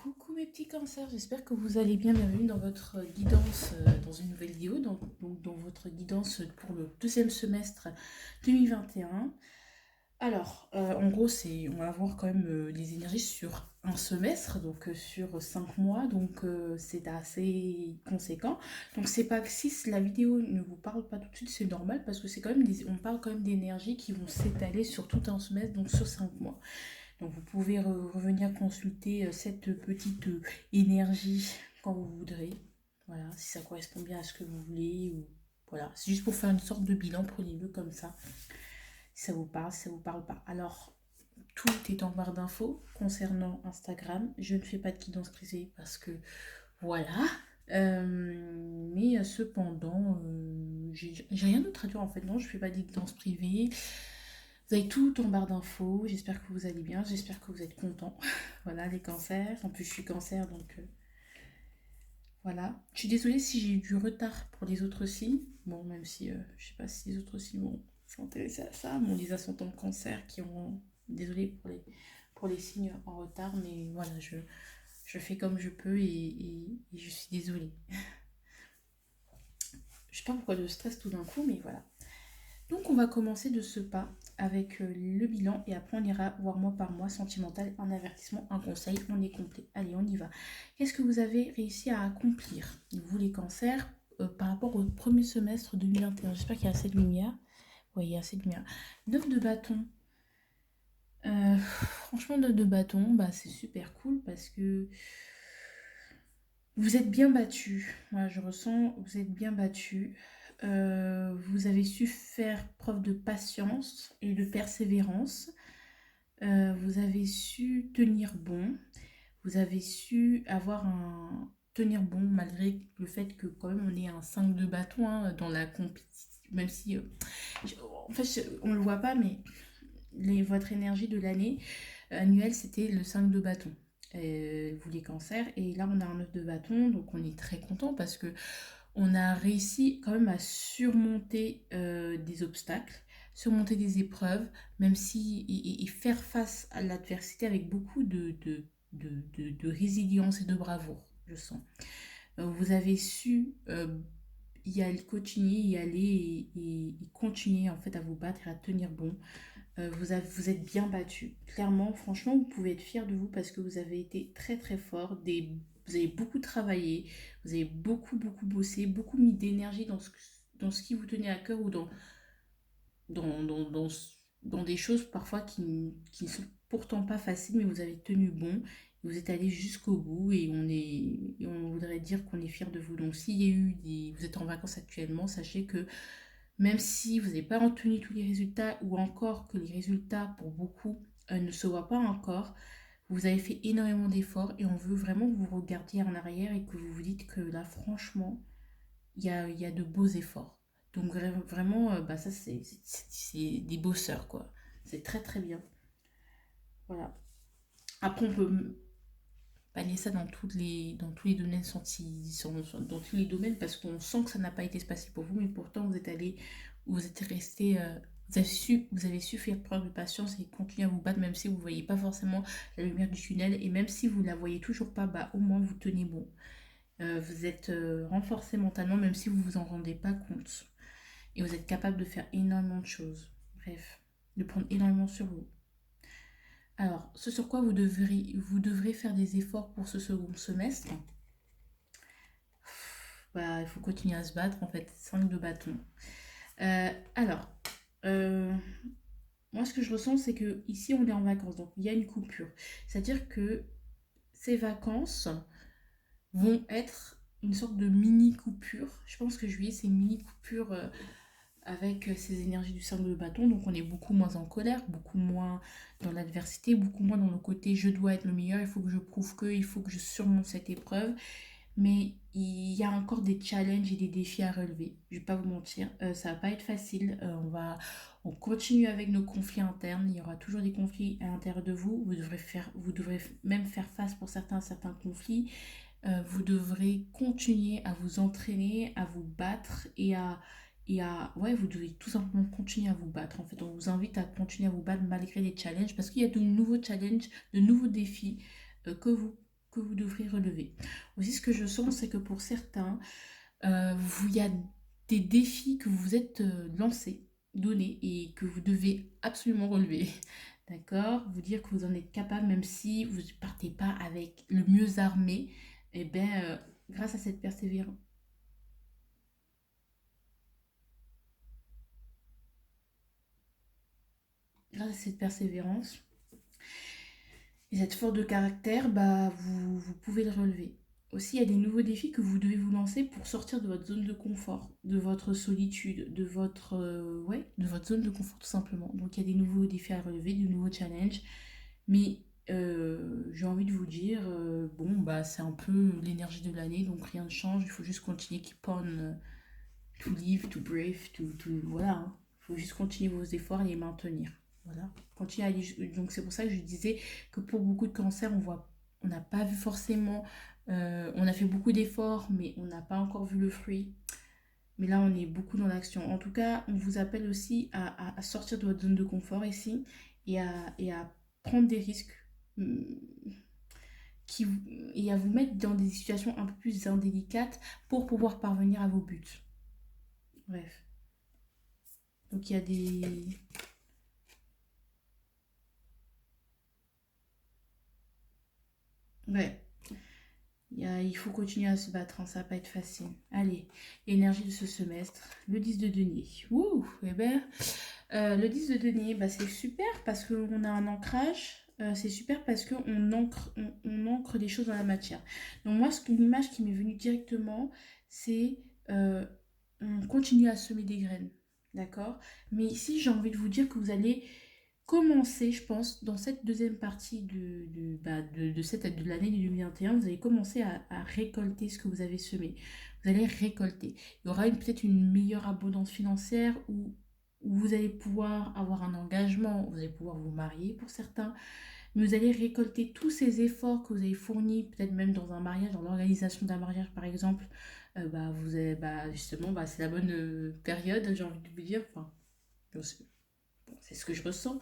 Coucou mes petits cancers, j'espère que vous allez bien. Bienvenue dans votre guidance, dans une nouvelle vidéo, dans votre guidance pour le deuxième semestre 2021. Alors, en gros, on va voir quand même les énergies sur un semestre, donc sur 5 mois, donc c'est assez conséquent. Donc c'est pas que si la vidéo ne vous parle pas tout de suite, c'est normal, parce que c'est quand même on parle quand même d'énergies qui vont s'étaler sur tout un semestre, donc sur 5 mois. Donc vous pouvez revenir consulter cette petite énergie quand vous voudrez. Voilà, si ça correspond bien à ce que vous voulez. Ou... Voilà, c'est juste pour faire une sorte de bilan, prenez-le comme ça. Si ça vous parle, si ça vous parle pas. Alors, tout est en barre d'infos concernant Instagram. Je ne fais pas de guidance privée parce que voilà. Mais cependant, j'ai rien d'autre à dire en fait. Non, je fais pas de guidance privée. Vous avez tout en barre d'infos. J'espère que vous allez bien. J'espère que vous êtes contents. Voilà, les cancers. En plus, je suis cancer, donc voilà. Je suis désolée si j'ai eu du retard pour les autres signes. Bon, même si je sais pas si les autres signes vont s'intéresser à ça. Bon, les ascendants cancer qui ont... Désolée pour les signes en retard, mais voilà, je fais comme je peux et je suis désolée. Je sais pas pourquoi de stress tout d'un coup, mais voilà. Donc on va commencer de ce pas avec le bilan et après on ira voir mois par mois, sentimental, un avertissement, un conseil, on est complet. Allez, on y va. Qu'est-ce que vous avez réussi à accomplir, vous les cancers, par rapport au premier semestre 2021? J'espère qu'il y a assez de lumière. Oui, il y a assez de lumière. 9 de bâton. Franchement, 9 de bâton, bah, c'est super cool parce que vous êtes bien battu. Moi, je ressens, vous êtes bien battu. Vous avez su faire preuve de patience et de persévérance. Vous avez su tenir bon. Vous avez su tenir bon malgré le fait que quand même on est un 5 de bâton hein, dans la compétition. Même si, en fait, on ne le voit pas, mais votre énergie de l'année annuelle, c'était le 5 de bâton. Vous les cancers. Et là, on a un 9 de bâton, donc on est très content parce que on a réussi quand même à surmonter des obstacles, surmonter des épreuves, même si et faire face à l'adversité avec beaucoup de résilience et de bravoure, je sens. Vous avez su y aller, continuer, y aller et continuer en fait à vous battre et à tenir bon. Vous êtes bien battu. Clairement, franchement, vous pouvez être fier de vous parce que vous avez été très très fort. Vous avez beaucoup travaillé, vous avez beaucoup bossé, beaucoup mis d'énergie dans ce qui vous tenait à cœur ou dans, dans, dans, dans des choses parfois qui ne sont pourtant pas faciles, mais vous avez tenu bon. Vous êtes allé jusqu'au bout et on voudrait dire qu'on est fier de vous. Donc s'il y a eu vous êtes en vacances actuellement, sachez que même si vous n'avez pas retenu tous les résultats ou encore que les résultats pour beaucoup ne se voient pas encore, vous avez fait énormément d'efforts et on veut vraiment que vous regardiez en arrière et que vous vous dites que là franchement il y a de beaux efforts. Donc vraiment, bah ça c'est des bosseurs quoi. C'est très très bien. Voilà. Après on peut pallier ça dans tous les domaines dans tous les domaines parce qu'on sent que ça n'a pas été facile pour vous, mais pourtant vous êtes allé, vous êtes resté, vous avez su faire preuve de patience et continuer à vous battre même si vous ne voyez pas forcément la lumière du tunnel et même si vous ne la voyez toujours pas, bah au moins vous tenez bon. Vous êtes renforcé mentalement même si vous ne vous en rendez pas compte et vous êtes capable de faire énormément de choses. Bref, de prendre énormément sur vous. Alors, ce sur quoi vous devrez faire des efforts pour ce second semestre, bah, il faut continuer à se battre, en fait, 5 de bâton. Alors, euh, moi, ce que je ressens, c'est que ici, on est en vacances, donc il y a une coupure. C'est-à-dire que ces vacances vont être une sorte de mini coupure. Je pense que juillet, c'est une mini coupure avec ces énergies du 5 de bâton, donc on est beaucoup moins en colère, beaucoup moins dans l'adversité, beaucoup moins dans le côté je dois être le meilleur, il faut que je prouve que, il faut que je surmonte cette épreuve, mais il y a encore des challenges et des défis à relever, je vais pas vous mentir, ça va pas être facile, on continue avec nos conflits internes, il y aura toujours des conflits à l'intérieur de vous, vous devrez même faire face pour certains conflits, vous devrez continuer à vous entraîner, à vous battre ouais, vous devez tout simplement continuer à vous battre. En fait, on vous invite à continuer à vous battre malgré les challenges parce qu'il y a de nouveaux challenges, de nouveaux défis que que vous devrez relever. Aussi, ce que je sens, c'est que pour certains, il y a des défis que vous vous êtes lancés, donnés, et que vous devez absolument relever. D'accord? Vous dire que vous en êtes capable, même si vous ne partez pas avec le mieux armé, et bien, grâce à cette persévérance. Grâce à cette persévérance et cette force de caractère, bah, vous pouvez le relever. Aussi, il y a des nouveaux défis que vous devez vous lancer pour sortir de votre zone de confort, de votre solitude, de votre, ouais, de votre zone de confort tout simplement. Donc, il y a des nouveaux défis à relever, de nouveaux challenges. Mais j'ai envie de vous dire, bon, bah, c'est un peu l'énergie de l'année, donc rien ne change. Il faut juste continuer, keep on to live, to breathe, voilà. Hein. Il faut juste continuer vos efforts et les maintenir. Voilà. Continuer à aller, donc c'est pour ça que je disais que pour beaucoup de cancers, on n'a pas vu forcément, on a fait beaucoup d'efforts, mais on n'a pas encore vu le fruit. Mais là, on est beaucoup dans l'action. En tout cas, on vous appelle aussi à sortir de votre zone de confort ici et à prendre des risques hum, qui, et à vous mettre dans des situations un peu plus indélicates pour pouvoir parvenir à vos buts. Bref. Donc il y a des... Ouais, il faut continuer à se battre, hein, ça va pas être facile. Allez, énergie de ce semestre, le 10 de denier. Ouh, eh ben, le 10 de denier, bah, c'est super parce qu'on a un ancrage. C'est super parce qu'on ancre, on ancre des choses dans la matière. Donc moi, l'image qui m'est venue directement, c'est euh, on continue à semer des graines. D'accord? Mais ici, j'ai envie de vous dire que vous allez commencer, je pense, dans cette deuxième partie de l'année 2021, vous allez commencer à récolter ce que vous avez semé. Vous allez récolter. Il y aura peut-être une meilleure abondance financière où vous allez pouvoir avoir un engagement, vous allez pouvoir vous marier pour certains, mais vous allez récolter tous ces efforts que vous avez fournis, peut-être même dans un mariage, dans l'organisation d'un mariage par exemple. Vous avez, justement, c'est la bonne période, j'ai envie de vous dire. Enfin, c'est ce que je ressens.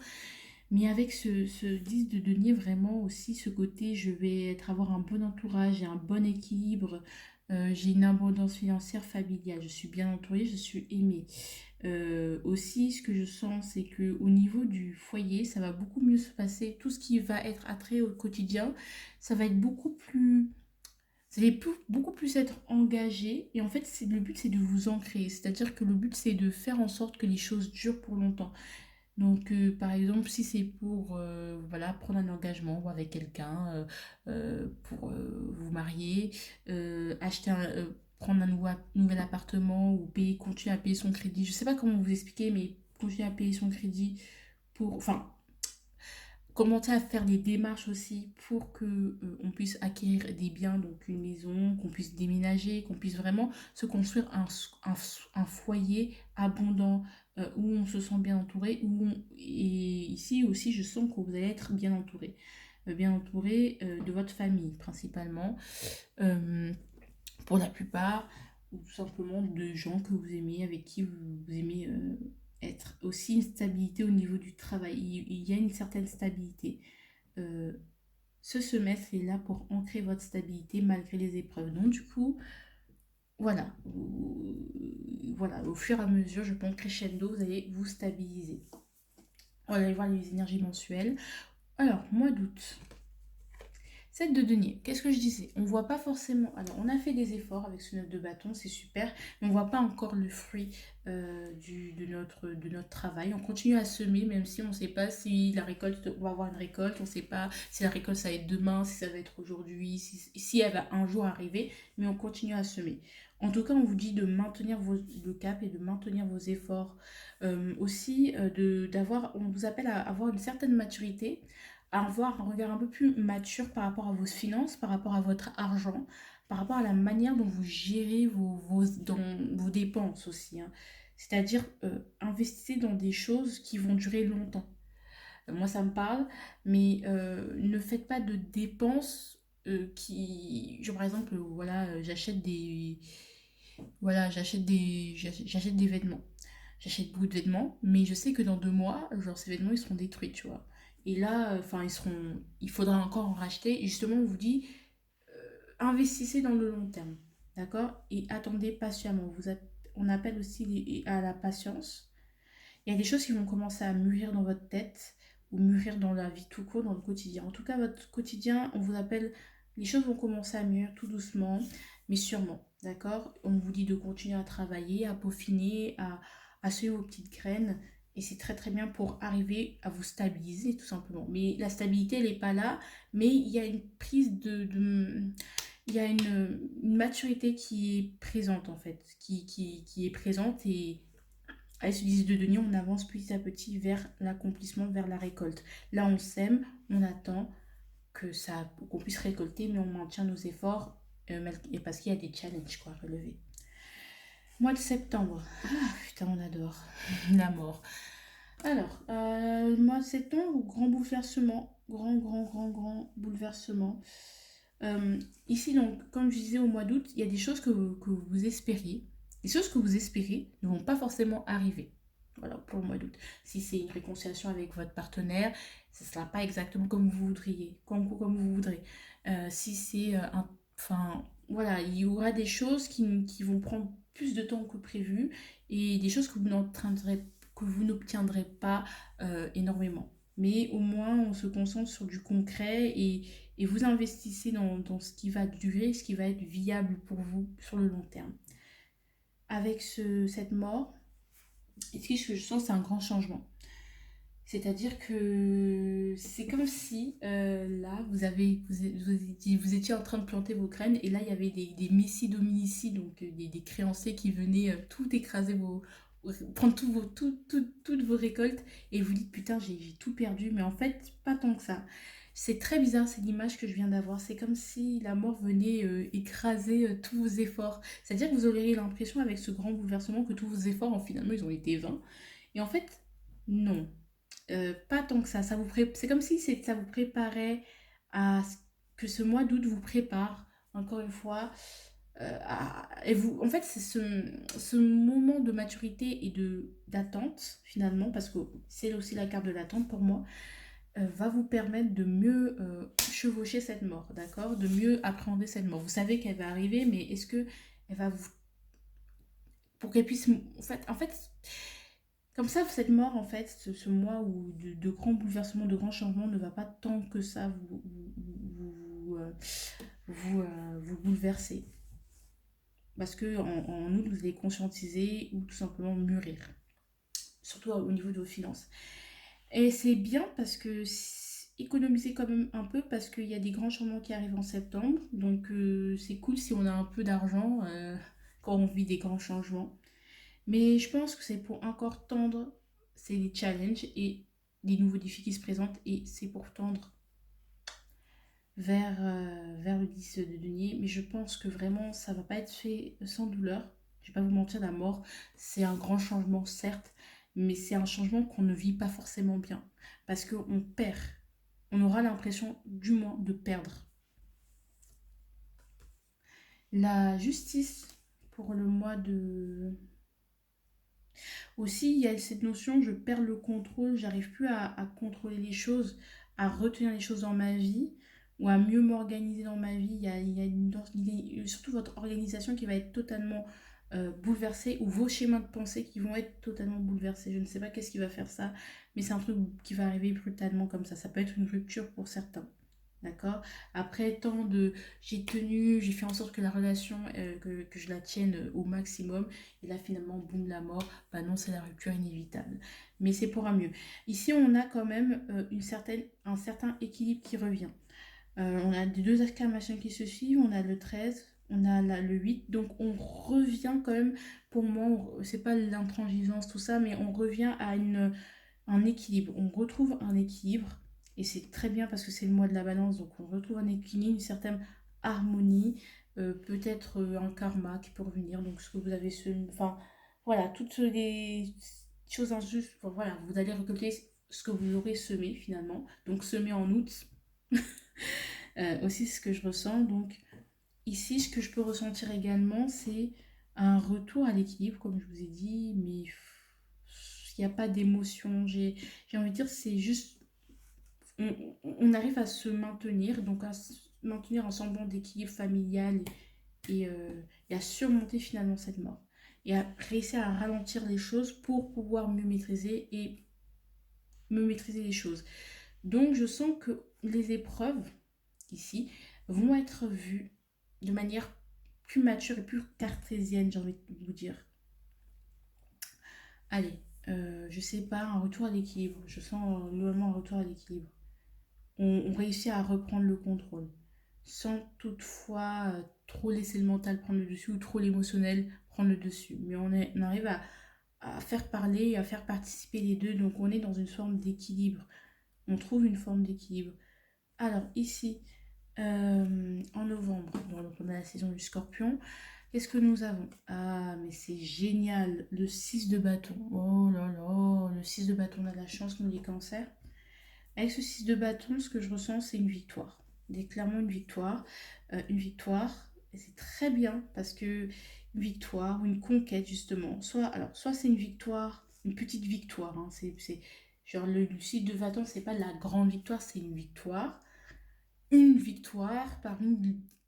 Mais avec ce 10 de denier, vraiment aussi ce côté, je vais avoir un bon entourage et un bon équilibre. J'ai une abondance financière familiale. Je suis bien entourée, je suis aimée. Aussi, ce que je sens, c'est que au niveau du foyer, ça va beaucoup mieux se passer. Tout ce qui va être attrait au quotidien, ça va être beaucoup plus... beaucoup plus être engagé. Et en fait, le but, c'est de vous ancrer. C'est-à-dire que le but, c'est de faire en sorte que les choses durent pour longtemps. Donc, par exemple, si c'est pour voilà, prendre un engagement avec quelqu'un, pour vous marier, prendre un nouvel appartement ou continuer à payer son crédit. Je ne sais pas comment vous expliquer, mais continuer à payer son crédit pour... Enfin, commencer à faire des démarches aussi pour que on puisse acquérir des biens, donc une maison, qu'on puisse déménager, qu'on puisse vraiment se construire un foyer abondant où on se sent bien entouré. Et ici aussi, je sens que vous allez être bien entouré de votre famille principalement, euh, pour la plupart, ou tout simplement de gens que vous aimez, avec qui vous aimez être. Aussi une stabilité au niveau du travail. Il y a une certaine stabilité. Euh, Ce semestre est là pour ancrer votre stabilité malgré les épreuves. Donc du coup, voilà, voilà, au fur et à mesure, je pense crescendo, vous allez vous stabiliser. On va aller voir les énergies mensuelles. Alors, mois d'août. 7 de denier, qu'est-ce que je disais? On ne voit pas forcément. Alors, on a fait des efforts avec ce 9 de bâton, c'est super, mais on ne voit pas encore le fruit de notre travail. On continue à semer, même si on ne sait pas si la récolte, on va avoir une récolte, on ne sait pas si la récolte ça va être demain, si ça va être aujourd'hui, si elle va un jour arriver, mais on continue à semer. En tout cas, on vous dit de maintenir le cap et de maintenir vos efforts. Aussi, on vous appelle à avoir une certaine maturité, à avoir un regard un peu plus mature par rapport à vos finances, par rapport à votre argent, par rapport à la manière dont vous gérez vos dépenses aussi. Hein. C'est-à-dire, investissez dans des choses qui vont durer longtemps. Moi, ça me parle, mais ne faites pas de dépenses par exemple, voilà, j'achète des vêtements. J'achète beaucoup de vêtements, mais je sais que dans 2 mois, genre ces vêtements ils seront détruits, tu vois. Et là, enfin, il faudra encore en racheter. Et justement, on vous dit, investissez dans le long terme, d'accord? Et attendez patiemment. On appelle aussi à la patience. Il y a des choses qui vont commencer à mûrir dans votre tête ou mûrir dans la vie tout court, dans le quotidien. En tout cas, votre quotidien, on vous appelle, les choses vont commencer à mûrir tout doucement, mais sûrement, d'accord? On vous dit de continuer à travailler, à peaufiner, à suivre vos petites graines. Et c'est très très bien pour arriver à vous stabiliser tout simplement. Mais la stabilité, elle n'est pas là, mais il y a une prise il y a une maturité qui est présente en fait, qui est présente et avec ce 10 de denier, on avance petit à petit vers l'accomplissement, vers la récolte. Là, on sème, on attend qu'on puisse récolter, mais on maintient nos efforts et parce qu'il y a des challenges quoi, à relever. Mois de septembre. Ah, putain, on adore. La mort. Alors, mois de septembre, grand bouleversement. Grand bouleversement. Ici, donc, comme je disais au mois d'août, il y a des choses que vous espériez. Les choses que vous espérez ne vont pas forcément arriver. Voilà, pour le mois d'août. Si c'est une réconciliation avec votre partenaire, ce ne sera pas exactement comme vous voudriez, comme vous voudrez. Si c'est enfin, voilà, il y aura des choses qui vont prendre plus de temps que prévu et des choses que vous n'obtiendrez pas énormément. Mais au moins, on se concentre sur du concret et vous investissez dans ce qui va durer, ce qui va être viable pour vous sur le long terme. Avec cette mort, ce que je sens, c'est un grand changement. C'est-à-dire que c'est comme si là, vous étiez en train de planter vos graines et là, il y avait des messie dominici, donc des créanciers qui venaient tout écraser prendre toutes vos récoltes et vous dites putain, j'ai tout perdu, mais en fait, pas tant que ça. C'est très bizarre, c'est l'image que je viens d'avoir. C'est comme si la mort venait écraser tous vos efforts. C'est-à-dire que vous auriez l'impression avec ce grand bouleversement que tous vos efforts, finalement, ils ont été vains. Et en fait, non. Pas tant que ça. C'est comme si ça vous préparait que ce mois d'août vous prépare, encore une fois. Et vous, en fait, c'est ce moment de maturité et d'attente, finalement, parce que c'est aussi la carte de l'attente pour moi, va vous permettre de mieux chevaucher cette mort, d'accord? De mieux appréhender cette mort. Vous savez qu'elle va arriver, mais est-ce que elle va vous... Pour qu'elle puisse... En fait, comme ça, cette mort, en fait, ce mois où de grands bouleversements, de grands changements ne va pas tant que ça vous bouleverser. Parce que en août, vous allez conscientiser ou tout simplement mûrir. Surtout au niveau de vos finances. Et c'est bien parce que économiser quand même un peu parce qu'il y a des grands changements qui arrivent en septembre. Donc c'est cool si on a un peu d'argent quand on vit des grands changements. Mais je pense que c'est pour encore tendre, c'est des challenges et des nouveaux défis qui se présentent et c'est pour tendre vers le 10 de denier. Mais je pense que vraiment ça va pas être fait sans douleur. Je vais pas vous mentir, la mort, c'est un grand changement certes, mais c'est un changement qu'on ne vit pas forcément bien. Parce qu'on perd. On aura l'impression du moins de perdre. La justice pour le mois de... Aussi, il y a cette notion, je perds le contrôle, j'arrive plus à contrôler les choses, à retenir les choses dans ma vie ou à mieux m'organiser dans ma vie. Il y a surtout votre organisation qui va être totalement bouleversée ou vos schémas de pensée qui vont être totalement bouleversés. Je ne sais pas qu'est-ce qui va faire ça, mais c'est un truc qui va arriver brutalement comme ça. Ça peut être une rupture pour certains. D'accord? Après tant de... j'ai fait en sorte que la relation, que je la tienne au maximum. Et là, finalement, boum, la mort. Bah non, c'est la rupture inévitable. Mais c'est pour un mieux. Ici, on a quand même un certain équilibre qui revient. On a des deux acclamations qui se suivent. On a le 13, on a le 8. Donc, on revient quand même, pour moi, c'est pas l'intransigeance, tout ça, mais on revient à un équilibre. On retrouve un équilibre. Et c'est très bien parce que c'est le mois de la balance. Donc, on retrouve un équilibre, une certaine harmonie. Peut-être un karma qui peut revenir. Donc, ce que vous avez enfin, voilà, toutes les choses injustes. Enfin, voilà, vous allez récolter ce que vous aurez semé finalement. Donc, semé en août. Aussi, c'est ce que je ressens. Donc, ici, ce que je peux ressentir également, c'est un retour à l'équilibre, comme je vous ai dit, mais il n'y a pas d'émotion. J'ai envie de dire, c'est juste, on arrive à se maintenir, donc maintenir un semblant d'équilibre familial et à surmonter finalement cette mort. Et à réussir à ralentir les choses pour pouvoir mieux maîtriser les choses. Donc je sens que les épreuves ici vont être vues de manière plus mature et plus cartésienne, j'ai envie de vous dire. Allez, je sais pas, un retour à l'équilibre. Je sens globalement un retour à l'équilibre. On réussit à reprendre le contrôle, sans toutefois trop laisser le mental prendre le dessus ou trop l'émotionnel prendre le dessus. Mais on arrive à faire parler et à faire participer les deux, donc on est dans une forme d'équilibre. On trouve une forme d'équilibre. Alors ici, en novembre, donc on a la saison du scorpion. Qu'est-ce que nous avons? Ah, mais c'est génial, le 6 de bâton. Oh là là, le 6 de bâton, on a de la chance, nous les cancers. Avec ce 6 de bâton, ce que je ressens, c'est une victoire. C'est clairement une victoire. Et c'est très bien parce que une victoire ou une conquête, justement. Soit c'est une victoire, une petite victoire. Hein, genre le 6 de bâton, c'est pas la grande victoire, c'est une victoire. Une victoire parmi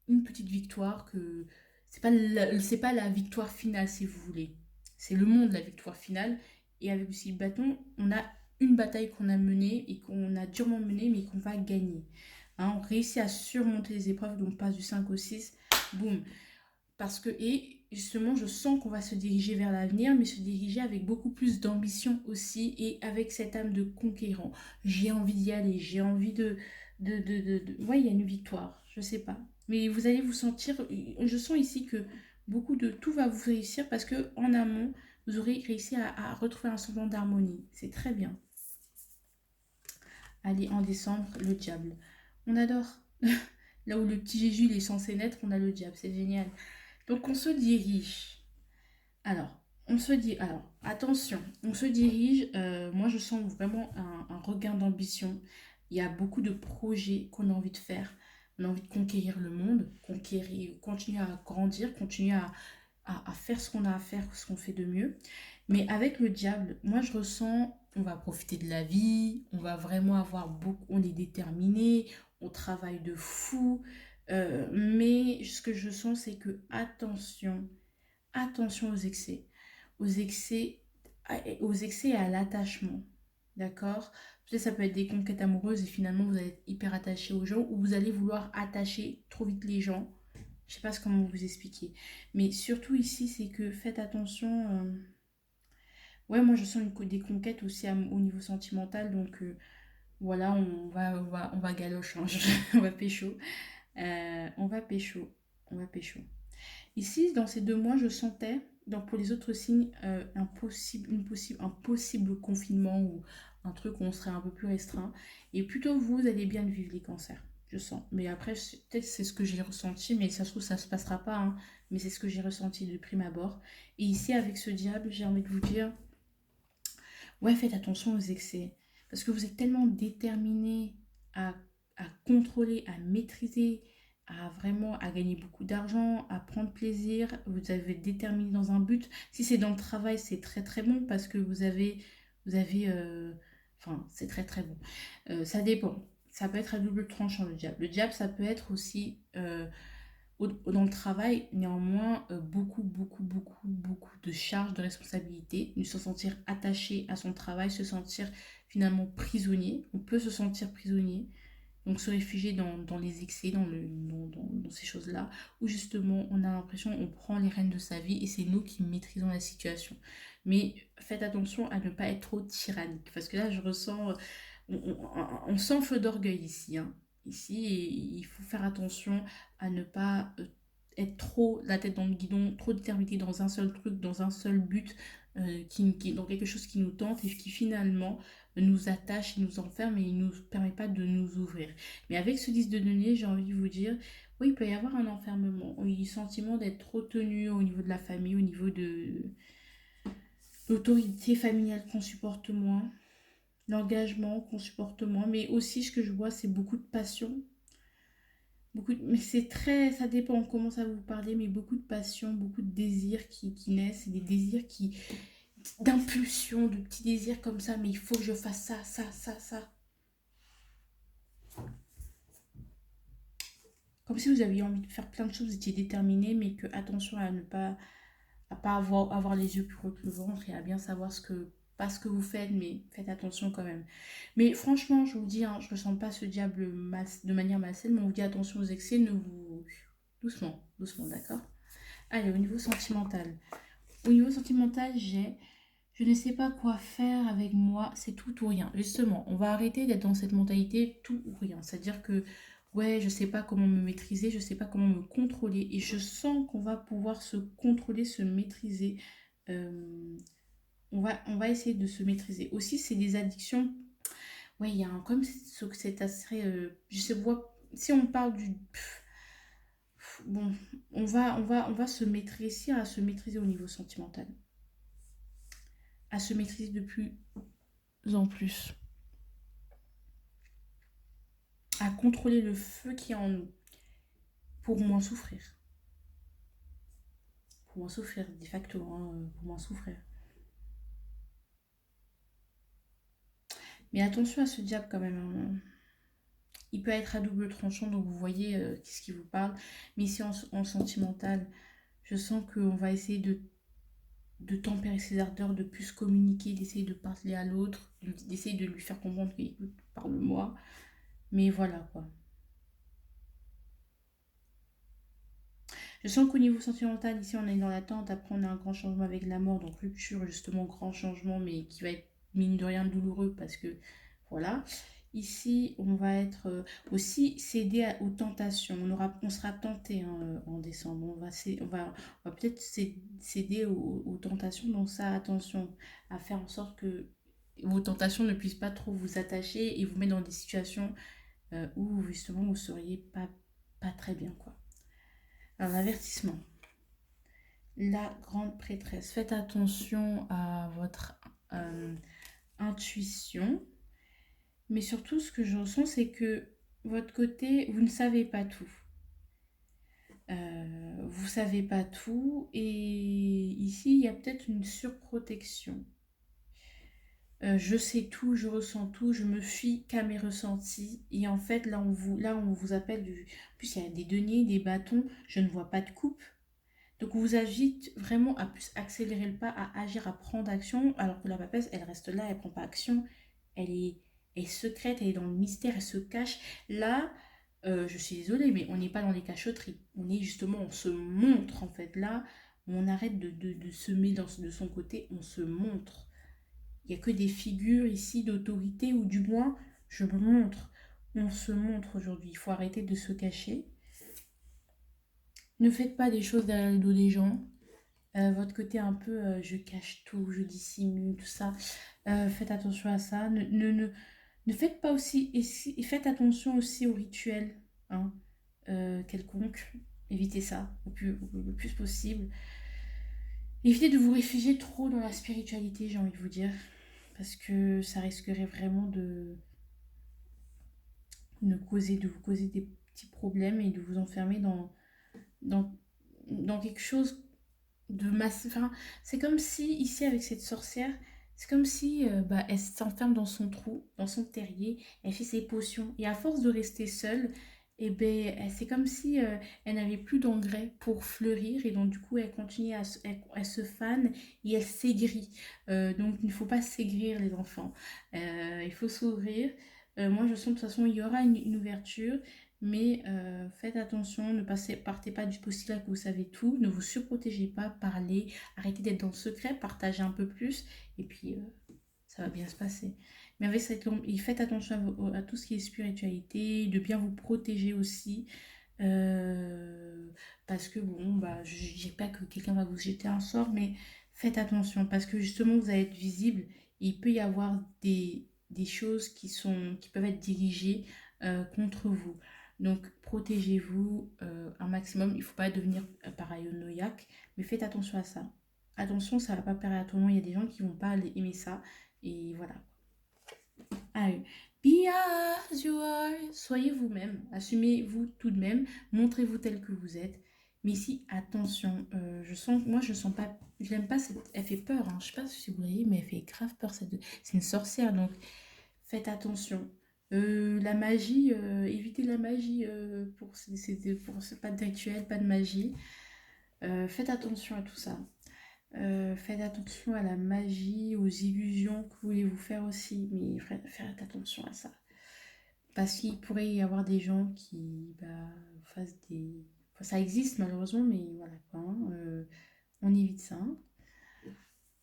une petite victoire que c'est pas la victoire finale si vous voulez. C'est le monde la victoire finale. Et avec aussi le bâton, on a une bataille qu'on a menée et qu'on a durement menée mais qu'on va gagner. Hein, on réussit à surmonter les épreuves, donc on passe du 5 au 6. Boum. Parce que, et justement, je sens qu'on va se diriger vers l'avenir, mais se diriger avec beaucoup plus d'ambition aussi et avec cette âme de conquérant. J'ai envie d'y aller, j'ai envie Ouais, il y a une victoire, je sais pas. Mais vous allez vous sentir, je sens ici que beaucoup de tout va vous réussir parce que en amont, vous aurez réussi à retrouver un semblant d'harmonie. C'est très bien. Allez, en décembre, le diable. On adore. Là où le petit Jésus il est censé naître, on a le diable, c'est génial. Donc on se dirige. Alors, attention, on se dirige. Moi, je sens vraiment un regain d'ambition. Il y a beaucoup de projets qu'on a envie de faire. On a envie de conquérir le monde, conquérir, continuer à grandir, continuer à faire ce qu'on a à faire, ce qu'on fait de mieux. Mais avec le diable, moi, je ressens, on va profiter de la vie, on va vraiment avoir beaucoup, on est déterminé, on travaille de fou. Mais ce que je sens, c'est que attention aux excès, aux excès et à l'attachement. D'accord? Peut-être ça peut être des conquêtes amoureuses et finalement vous allez être hyper attaché aux gens ou vous allez vouloir attacher trop vite les gens. Je sais pas comment vous expliquer. Mais surtout ici, c'est que faites attention. Ouais, moi je sens des conquêtes aussi au niveau sentimental. Donc voilà, on va galoche. Hein. On va pécho. On va pécho. On va pécho. Ici, dans ces 2 mois, je sentais, donc pour les autres signes, un possible confinement ou un truc où on serait un peu plus restreint. Et plutôt vous allez bien le vivre les cancers, je sens. Mais après, peut-être c'est ce que j'ai ressenti, mais ça se trouve, ça se passera pas. Hein, mais c'est ce que j'ai ressenti de prime abord. Et ici, avec ce diable, j'ai envie de vous dire, ouais, faites attention aux excès. Parce que vous êtes tellement déterminé à, à contrôler, à maîtriser, à gagner beaucoup d'argent, à prendre plaisir. Vous avez déterminé dans un but. Si c'est dans le travail, c'est très très bon parce que enfin, c'est très très bon. Ça dépend. Ça peut être à double tranchant le diable. Le diable, ça peut être aussi dans le travail, néanmoins, beaucoup de charges, de responsabilités, ne se sentir attaché à son travail, se sentir finalement prisonnier. On peut se sentir prisonnier, donc se réfugier dans les excès, dans ces choses-là, où justement on a l'impression on prend les rênes de sa vie et c'est nous qui maîtrisons la situation. Mais faites attention à ne pas être trop tyrannique, parce que là je ressens, on sent feu d'orgueil ici, hein. Ici, et il faut faire attention à ne pas être trop la tête dans le guidon, trop déterminé dans un seul truc, dans un seul but, dans quelque chose qui nous tente et qui finalement nous attache, nous enferme et il ne nous permet pas de nous ouvrir. Mais avec ce 10 de denier, j'ai envie de vous dire, oui, il peut y avoir un enfermement, oui, le sentiment d'être trop tenu au niveau de la famille, au niveau de l'autorité familiale qu'on supporte moins, l'engagement qu'on supporte moins, mais aussi ce que je vois, c'est beaucoup de passion. Mais c'est très, ça dépend comment ça vous parler, mais beaucoup de passion, beaucoup de désirs qui naissent, et des désirs d'impulsion, de petits désirs comme ça, mais il faut que je fasse ça. Comme si vous aviez envie de faire plein de choses, vous étiez déterminé, mais que attention à ne pas, avoir les yeux plus gros que le ventre et à bien savoir pas ce que vous faites, mais faites attention quand même. Mais franchement, je vous dis, hein, je ne ressens pas ce diable de manière malsaine, mais on vous dit attention aux excès, ne vous... Doucement, doucement, d'accord? Allez, au niveau sentimental. Au niveau sentimental, je ne sais pas quoi faire avec moi, c'est tout ou rien. Justement, on va arrêter d'être dans cette mentalité tout ou rien. C'est-à-dire que, ouais, je ne sais pas comment me maîtriser, je ne sais pas comment me contrôler. Et je sens qu'on va pouvoir se contrôler, se maîtriser. Euh, on va essayer de se maîtriser. Aussi, c'est des addictions. Ouais, il y a comme c'est assez. Je sais pas. Si on parle du. Bon, on va se maîtriser, à se maîtriser au niveau sentimental. À se maîtriser de plus en plus. À contrôler le feu qui est en nous pour moins souffrir. Pour moins souffrir, de facto, hein, pour moins souffrir. Mais attention à ce diable quand même, hein. Il peut être à double tranchant, donc vous voyez qu'est-ce qui vous parle. Mais ici en sentimental, je sens qu'on va essayer de tempérer ses ardeurs, de plus communiquer, d'essayer de parler à l'autre, d'essayer de lui faire comprendre qu'il parle-moi. Mais voilà quoi. Je sens qu'au niveau sentimental, ici on est dans l'attente, après on a un grand changement avec la mort, donc rupture, justement, grand changement, mais qui va être mine de rien douloureux parce que voilà. Ici, on va être aussi cédé aux tentations. On sera tenté, hein, en décembre. On va peut-être céder aux tentations. Donc ça, attention à faire en sorte que vos tentations ne puissent pas trop vous attacher et vous mettre dans des situations où justement vous ne seriez pas très bien, quoi. Alors, l'avertissement. La grande prêtresse. Faites attention à votre euh, intuition. Mais surtout, ce que je ressens, c'est que votre côté, vous ne savez pas tout. Vous savez pas tout. Et ici, il y a peut-être une surprotection. Je sais tout, je ressens tout, je me fie qu'à mes ressentis. Et en fait, là, on vous appelle du. En plus, il y a des deniers, des bâtons. Je ne vois pas de coupe. Donc, on vous invite vraiment à plus accélérer le pas, à agir, à prendre action. Alors que la papesse, elle reste là, elle prend pas action. Elle est secrète, elle est dans le mystère, elle se cache. Là, je suis désolée, mais on n'est pas dans les cachotteries. On se montre en fait. Là, on arrête de se mettre de son côté, on se montre. Il n'y a que des figures ici d'autorité, ou du moins, je me montre. On se montre aujourd'hui. Il faut arrêter de se cacher. Ne faites pas des choses derrière le dos des gens. Votre côté un peu je cache tout, je dissimule, tout ça. Faites attention à ça. Ne faites pas aussi. Et faites attention aussi aux rituels, hein, quelconques. Évitez ça le plus possible. Évitez de vous réfugier trop dans la spiritualité, j'ai envie de vous dire. Parce que ça risquerait vraiment de vous causer des petits problèmes et de vous enfermer dans, dans quelque chose de masse. Enfin, c'est comme si, ici, avec cette sorcière, c'est comme si elle s'enferme dans son trou, dans son terrier, elle fait ses potions. Et à force de rester seule, et ben, c'est comme si elle n'avait plus d'engrais pour fleurir. Et donc, du coup, elle continue elle se fane et elle s'aigrit. Donc, il ne faut pas s'aigrir, les enfants. Il faut s'ouvrir. Moi, je sens de toute façon, il y aura une ouverture. Mais faites attention, partez pas du postulat que vous savez tout, ne vous surprotégez pas, parlez, arrêtez d'être dans le secret, partagez un peu plus, et puis ça va bien se passer. Mais avec cette lampe, et faites attention à tout ce qui est spiritualité, de bien vous protéger aussi, euh, parce que bon, bah, je ne dis pas que quelqu'un va vous jeter un sort, mais faites attention, parce que justement, vous allez être visible, et il peut y avoir des choses qui peuvent être dirigées contre vous. Donc, protégez-vous un maximum. Il ne faut pas devenir paranoïaque, mais faites attention à ça. Attention, ça ne va pas plaire à tout le monde. Il y a des gens qui ne vont pas aimer ça. Et voilà. Allez. Be as you are. Soyez vous-même. Assumez-vous tout de même. Montrez-vous tel que vous êtes. Mais ici, attention. Moi, je sens pas. Je l'aime pas. Elle fait peur, hein. Je sais pas si vous voyez, mais elle fait grave peur. C'est une sorcière. Donc, faites attention. La magie, évitez la magie pas de rituel, pas de magie. Faites attention à tout ça. Faites attention à la magie, aux illusions que vous voulez vous faire aussi, mais faites attention à ça. Parce qu'il pourrait y avoir des gens qui fassent des... Enfin, ça existe malheureusement, mais voilà quoi. On évite ça.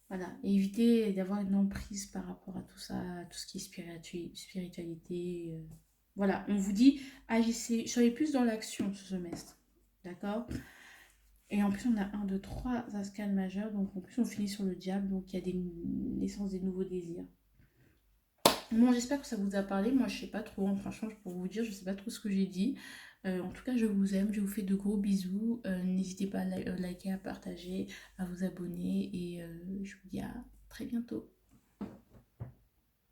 Voilà, et éviter d'avoir une emprise par rapport à tout ça, à tout ce qui est spiritualité. Voilà, on vous dit, agissez, soyez plus dans l'action ce semestre. D'accord? Et en plus, on a 1, 2, 3 ascales majeurs, donc en plus, on finit sur le diable, donc il y a des naissances des nouveaux désirs. Bon, j'espère que ça vous a parlé. Moi, je sais pas trop, hein, franchement, pour vous dire, je sais pas trop ce que j'ai dit. En tout cas, je vous aime, je vous fais de gros bisous. N'hésitez pas à liker, à partager, à vous abonner et je vous dis à très bientôt.